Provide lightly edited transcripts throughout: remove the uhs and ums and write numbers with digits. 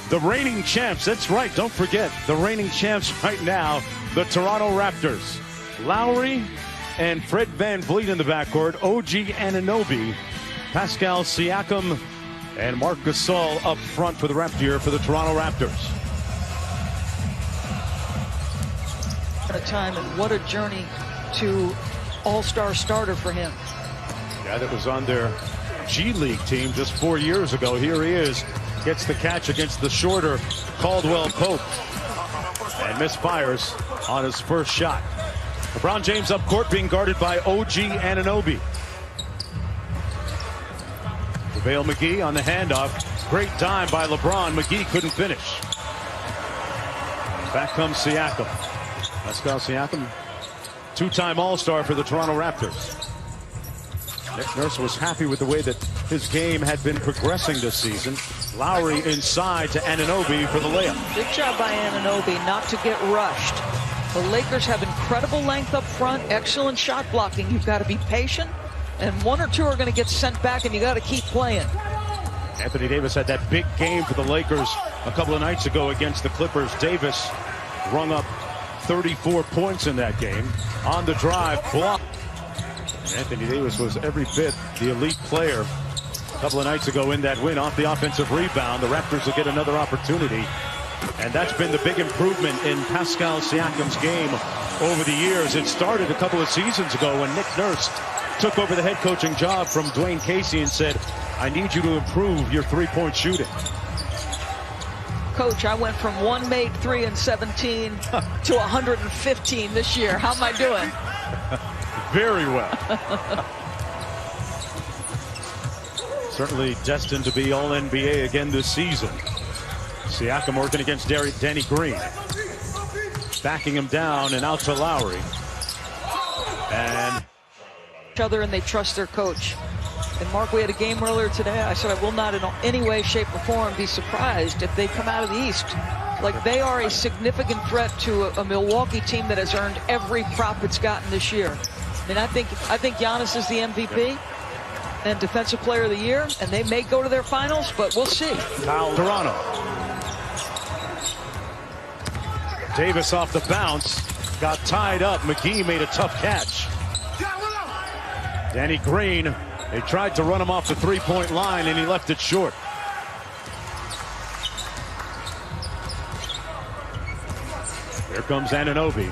The reigning champs, that's right, don't forget, the reigning champs right now, the Toronto Raptors. Lowry and Fred VanVleet in the backcourt, OG Anunoby, Pascal Siakam, and Marc Gasol up front for the Raptors for the Toronto Raptors. What a time and what a journey to all-star starter for him. Yeah, that was on their G League team just 4 years ago. Here he is, gets the catch against the shorter Caldwell Pope and misfires on his first shot. LeBron James up court being guarded by OG Anunoby. JaVale McGee on the handoff. Great dime by LeBron. McGee couldn't finish. Back comes Siakam. Pascal Siakam, two-time All-Star for the Toronto Raptors. Nick Nurse was happy with the way that his game had been progressing this season. Lowry inside to Anunoby for the layup. Good job by Anunoby not to get rushed. The Lakers have incredible length up front, excellent shot blocking. You've got to be patient, and one or two are going to get sent back, and you got to keep playing. Anthony Davis had that big game for the Lakers a couple of nights ago against the Clippers. Davis rung up 34 points in that game. On the drive, block. And Anthony Davis was every bit the elite player a couple of nights ago in that win off the offensive rebound. The Raptors will get another opportunity. And that's been the big improvement in Pascal Siakam's game over the years. It started a couple of seasons ago when Nick Nurse took over the head coaching job from Dwayne Casey and said, I need you to improve your three-point shooting. Coach, I went from one made three in 17 to 115 this year. How am I doing? Very well. Certainly destined to be All-NBA again this season. Siakam working against Danny Green. Backing him down and out to Lowry. And each other, and they trust their coach. And Mark, we had a game earlier today. I said I will not in any way, shape, or form be surprised if they come out of the East. Like, they are a significant threat to a Milwaukee team that has earned every prop it's gotten this year. I mean, I think Giannis is the MVP and Defensive Player of the Year, and they may go to their finals, but we'll see. Toronto. Davis off the bounce, got tied up. McGee made a tough catch. Danny Green, they tried to run him off the three-point line, and he left it short. Here comes Anunoby.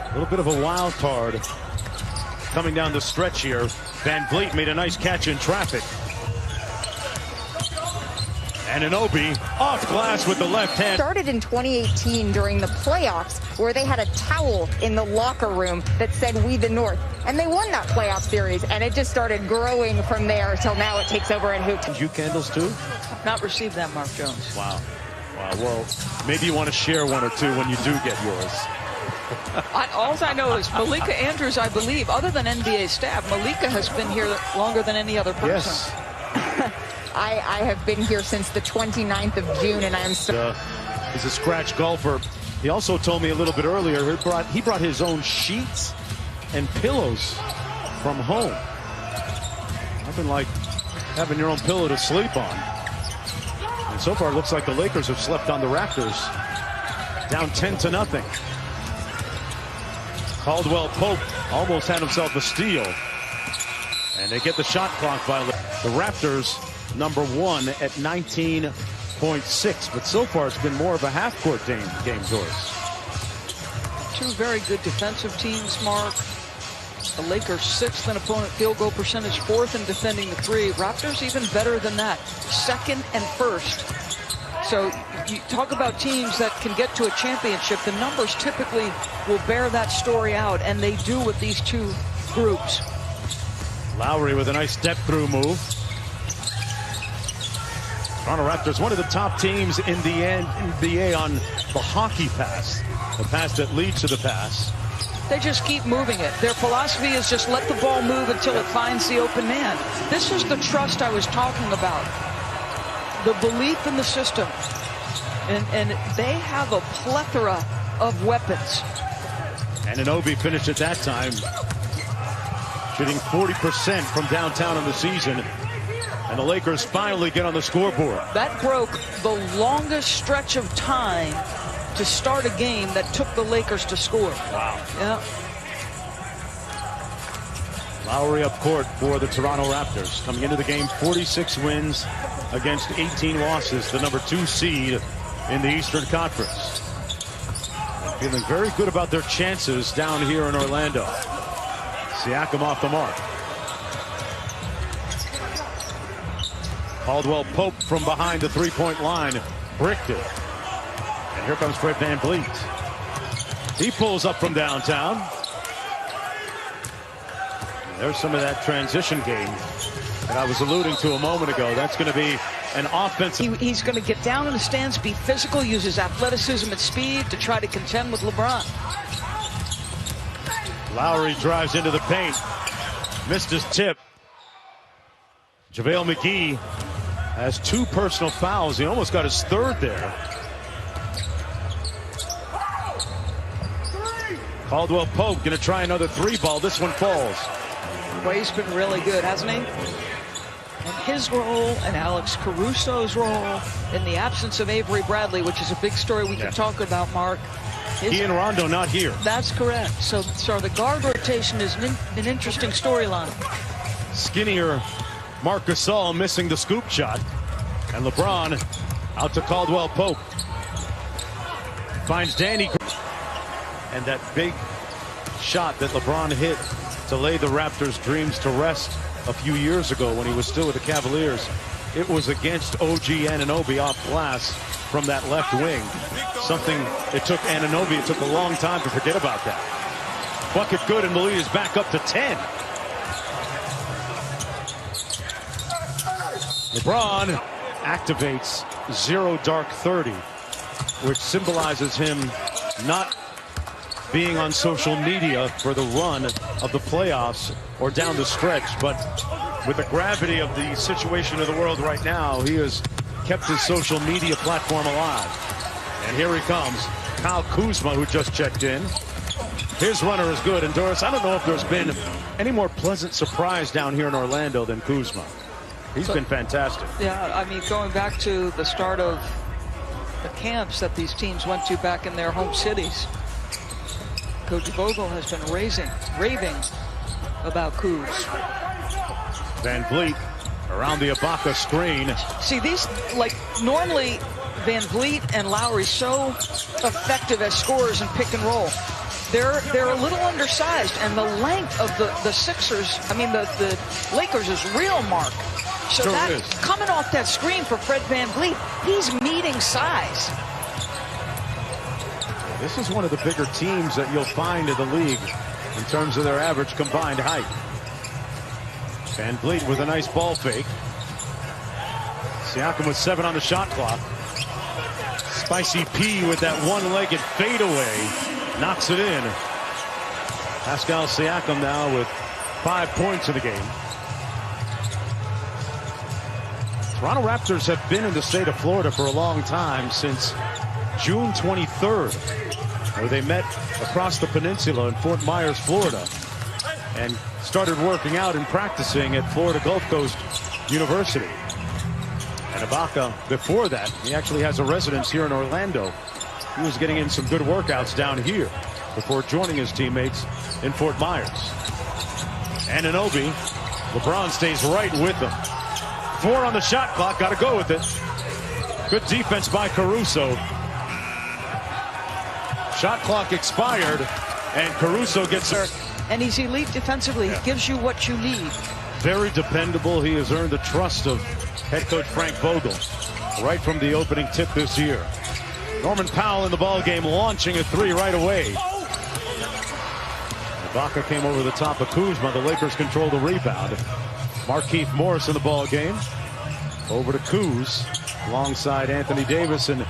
A little bit of a wild card coming down the stretch here. VanVleet made a nice catch in traffic. Anunoby off glass with the left hand. Started in 2018 during the playoffs, where they had a towel in the locker room that said "We the North," and they won that playoff series, and it just started growing from there till now it takes over in hoops. You candles too? Not received that, Mark Jones. Wow. Wow. Well, maybe you want to share one or two when you do get yours. All I know is Malika Andrews, I believe, other than NBA staff, Malika has been here longer than any other person. Yes. I have been here since the 29th of June, and I am he's a scratch golfer. He also told me a little bit earlier he brought his own sheets and pillows from home. Nothing like having your own pillow to sleep on. And so far it looks like the Lakers have slept on the Raptors. Down 10-0. Caldwell Pope almost had himself a steal. And they get the shot clock violation. The Raptors #1 at 19.6, but so far it's been more of a half-court game towards. Two very good defensive teams, Mark. The Lakers 6th in opponent field goal percentage, 4th in defending the three. Raptors even better than that, 2nd and 1st. So you talk about teams that can get to a championship. The numbers typically will bear that story out, and they do with these two groups. Lowry with a nice step-through move. Toronto Raptors, one of the top teams in the NBA on the hockey pass. The pass that leads to the pass. They just keep moving it. Their philosophy is just let the ball move until it finds the open man. This is the trust I was talking about. The belief in the system. And they have a plethora of weapons. Anunoby finished at that time, shooting 40% from downtown in the season. And the Lakers finally get on the scoreboard. That broke the longest stretch of time to start a game that took the Lakers to score. Wow. Yeah. Lowry up court for the Toronto Raptors. Coming into the game, 46 wins against 18 losses, the number 2 seed in the Eastern Conference. Feeling very good about their chances down here in Orlando. Siakam off the mark. Caldwell Pope from behind the three-point line. Bricked it. And here comes Fred VanVleet. He pulls up from downtown. And there's some of that transition game that I was alluding to a moment ago. That's going to be an offensive. He's going to get down in the stands, be physical, use his athleticism and speed to try to contend with LeBron. Lowry drives into the paint. Missed his tip. JaVale McGee has 2 personal fouls. He almost got his 3rd there. Caldwell Pope going to try another 3-ball. This one falls. Well, he's been really good, hasn't he? And his role and Alex Caruso's role in the absence of Avery Bradley, which is a big story we can talk about, Mark. He and Rondo not here. That's correct. So the guard rotation is an interesting storyline. Skinnier Marc Gasol missing the scoop shot. And LeBron out to Caldwell Pope. Finds Danny. And that big shot that LeBron hit to lay the Raptors' dreams to rest a few years ago when he was still with the Cavaliers. It was against OG Anunoby off glass from that left wing. Something it took Anunoby, it took a long time to forget about that. Bucket good, and the lead is back up to 10. LeBron activates Zero Dark 30, which symbolizes him not being on social media for the run of the playoffs or down the stretch. But with the gravity of the situation of the world right now, he has kept his social media platform alive. And here he comes, Kyle Kuzma, who just checked in. His runner is good. And Doris, I don't know if there's been any more pleasant surprise down here in Orlando than Kuzma. He's been fantastic. Yeah, I mean, going back to the start of the camps that these teams went to back in their home cities, Coach Vogel has been raving about Kuz. VanVleet around the Ibaka screen. See, these, like, normally VanVleet and Lowry so effective as scorers in pick and roll. They're a little undersized, and the length of the Sixers, I mean the Lakers is real, Mark. So sure that is. Coming off that screen for Fred VanVleet, he's meeting size. This is one of the bigger teams that you'll find in the league in terms of their average combined height. VanVleet with a nice ball fake. Siakam with 7 on the shot clock. Spicy P with that one-legged fadeaway knocks it in. Pascal Siakam now with 5 points in the game. Toronto Raptors have been in the state of Florida for a long time, since June 23rd, where they met across the peninsula in Fort Myers, Florida, and started working out and practicing at Florida Gulf Coast University. And Ibaka, before that, he actually has a residence here in Orlando. He was getting in some good workouts down here before joining his teammates in Fort Myers. Anunoby, LeBron stays right with them. 4 on the shot clock, got to go with it. Good defense by Caruso. Shot clock expired, and Caruso gets there. And he's elite defensively. He gives you what you need. Very dependable. He has earned the trust of head coach Frank Vogel right from the opening tip this year. Norman Powell in the ball game, launching a 3 right away. Ibaka came over the top of Kuzma. The Lakers control the rebound. Markieff Morris in the ball game. Over to Kuz alongside Anthony Davis, and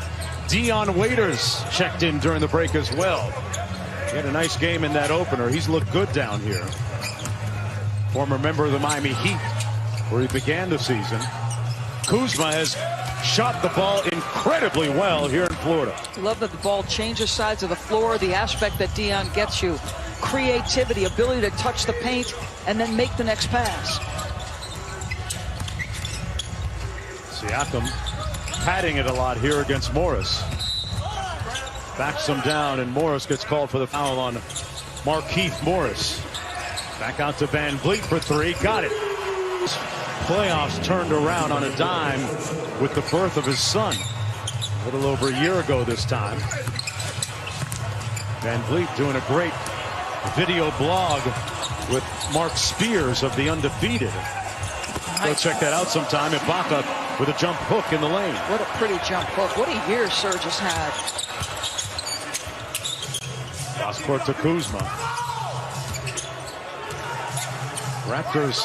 Dion Waiters checked in during the break as well. He had a nice game in that opener. He's looked good down here. Former member of the Miami Heat, where he began the season. Kuzma has shot the ball incredibly well here in Florida. Love that the ball changes sides of the floor, the aspect that Dion gets you. Creativity, ability to touch the paint and then make the next pass. Siakam padding it a lot here against Morris. Backs him down, and Morris gets called for the foul on Markieff Morris. Back out to Van Vliet for three. Got it. Playoffs turned around on a dime with the birth of his son. A little over a year ago this time. Van Vliet doing a great video blog with Mark Spears of The Undefeated. Go check that out sometime. Ibaka with a jump hook in the lane. What a pretty jump hook. What a year Serge has had. Cross court to Kuzma. Raptors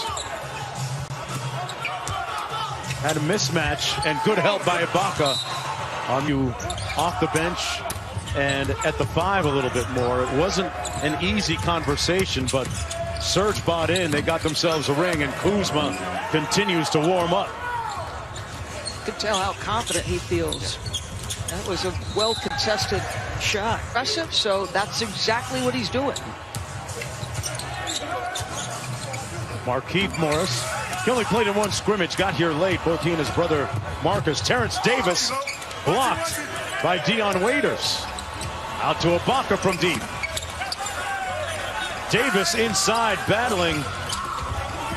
had a mismatch, and good help by Ibaka on you off the bench and at the 5 a little bit more. It wasn't an easy conversation, but Serge bought in. They got themselves a ring, and Kuzma continues to warm up. You can tell how confident he feels. That was a well-contested shot. Impressive, so that's exactly what he's doing. Markieff Morris. He only played in one scrimmage, got here late. Both he and his brother Marcus. Terrence Davis blocked by Dion Waiters. Out to Ibaka from deep. Davis inside battling.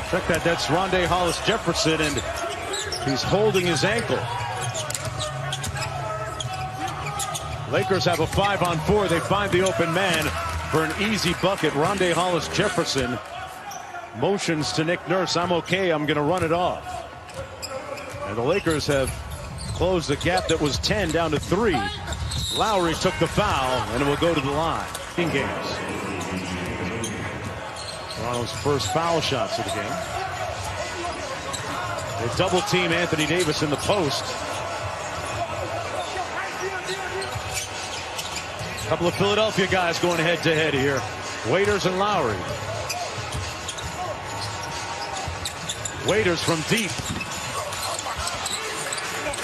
Check that, that's Rondae Hollis-Jefferson, and he's holding his ankle. Lakers have a 5-on-4. They find the open man for an easy bucket. Rondae Hollis-Jefferson motions to Nick Nurse, I'm okay, I'm going to run it off. And the Lakers have closed the gap that was 10 down to 3. Lowry took the foul, and it will go to the line. In games. Toronto's first foul shots of the game. They double team Anthony Davis in the post. A couple of Philadelphia guys going head to head here. Waiters and Lowry. Waiters from deep.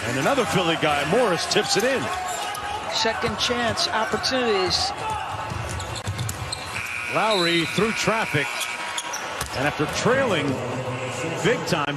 And another Philly guy, Morris, tips it in. Second chance opportunities. Lowry through traffic. And after trailing big time.